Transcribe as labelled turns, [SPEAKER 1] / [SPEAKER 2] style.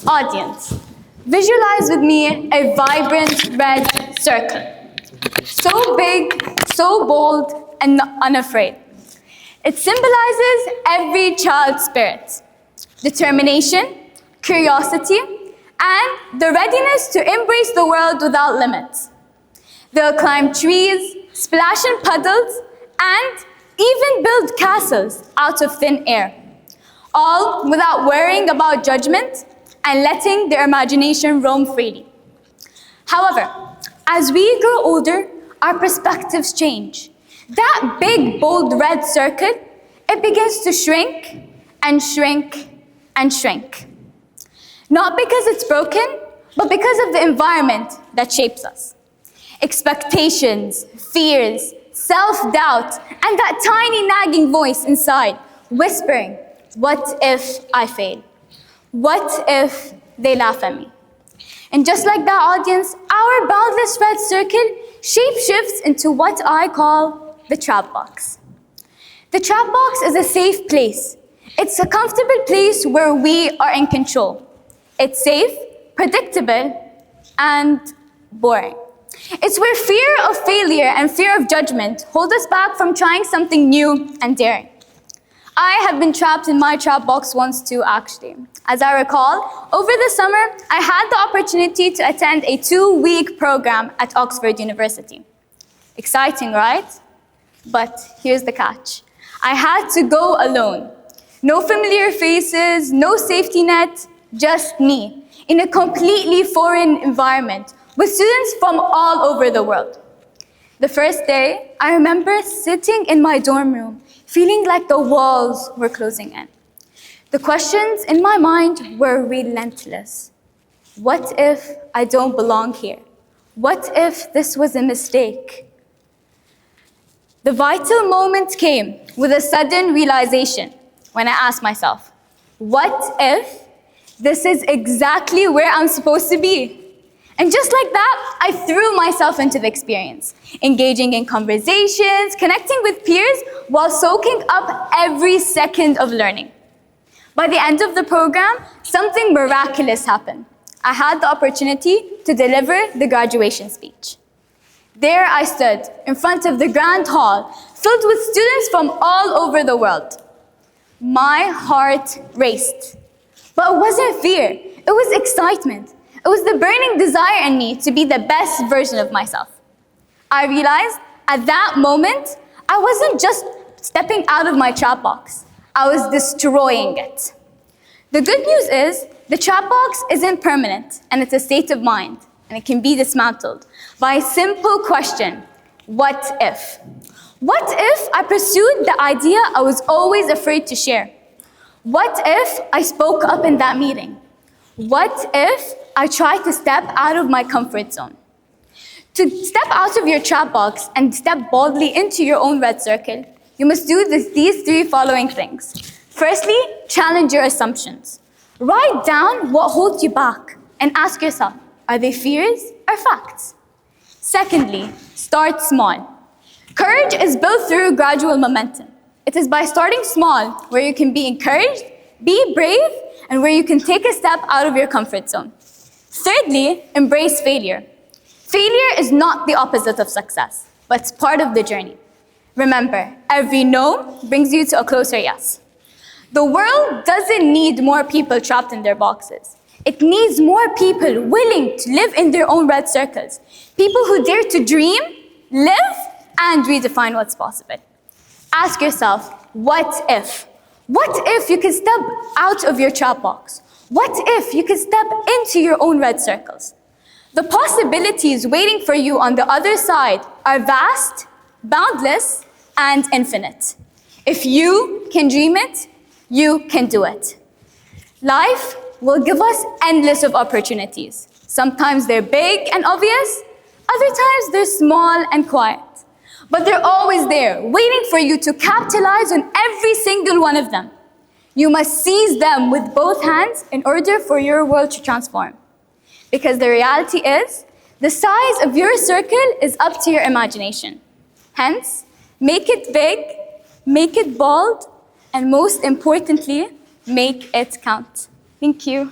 [SPEAKER 1] Audience, visualize with me a vibrant red circle. So big, so bold, and unafraid. It symbolizes every child's spirit, determination, curiosity, and the readiness to embrace the world without limits. They'll climb trees, splash in puddles, and even build castles out of thin air, all without worrying about judgment and letting their imagination roam freely. However, as we grow older, our perspectives change. That big, bold red circle, it begins to shrink and shrink and shrink. Not because it's broken, but because of the environment that shapes us. Expectations, fears, self-doubt, and that tiny nagging voice inside, whispering, what if I fail? What if they laugh at me? And just like that, audience, our boundless red circle shape-shifts into what I call the trap box. The trap box is a safe place. It's a comfortable place where we are in control. It's safe, predictable, and boring. It's where fear of failure and fear of judgment hold us back from trying something new and daring. I have been trapped in my trap box once too, actually. As I recall, over the summer, I had the opportunity to attend a 2-week program at Oxford University. Exciting, right? But here's the catch. I had to go alone. No familiar faces, no safety net, just me, in a completely foreign environment with students from all over the world. The first day, I remember sitting in my dorm room, feeling like the walls were closing in. The questions in my mind were relentless. What if I don't belong here? What if this was a mistake? The vital moment came with a sudden realization when I asked myself, what if this is exactly where I'm supposed to be? And just like that, I threw myself into the experience, engaging in conversations, connecting with peers, while soaking up every second of learning. By the end of the program, something miraculous happened. I had the opportunity to deliver the graduation speech. There I stood in front of the grand hall, filled with students from all over the world. My heart raced. But it wasn't fear, it was excitement. It was the burning desire in me to be the best version of myself. I realized at that moment, I wasn't just stepping out of my trap box. I was destroying it. The good news is, the trap box isn't permanent, and it's a state of mind, and it can be dismantled by a simple question: what if? What if I pursued the idea I was always afraid to share? What if I spoke up in that meeting? What if I tried to step out of my comfort zone? To step out of your trap box and step boldly into your own red circle, you must do these 3 following things. Firstly, challenge your assumptions. Write down what holds you back and ask yourself, are they fears or facts? Secondly, start small. Courage is built through gradual momentum. It is by starting small where you can be encouraged, be brave, and where you can take a step out of your comfort zone. Thirdly, embrace failure. Failure is not the opposite of success, but it's part of the journey. Remember, every no brings you to a closer yes. The world doesn't need more people trapped in their boxes. It needs more people willing to live in their own red circles. People who dare to dream, live, and redefine what's possible. Ask yourself, what if? What if you could step out of your trap box? What if you could step into your own red circles? The possibilities waiting for you on the other side are vast, boundless, and infinite. If you can dream it, you can do it. Life will give us endless of opportunities. Sometimes they're big and obvious, other times they're small and quiet. But they're always there, waiting for you to capitalize on every single one of them. You must seize them with both hands in order for your world to transform. Because the reality is, the size of your circle is up to your imagination. Hence, make it big, make it bold, and most importantly, make it count. Thank you.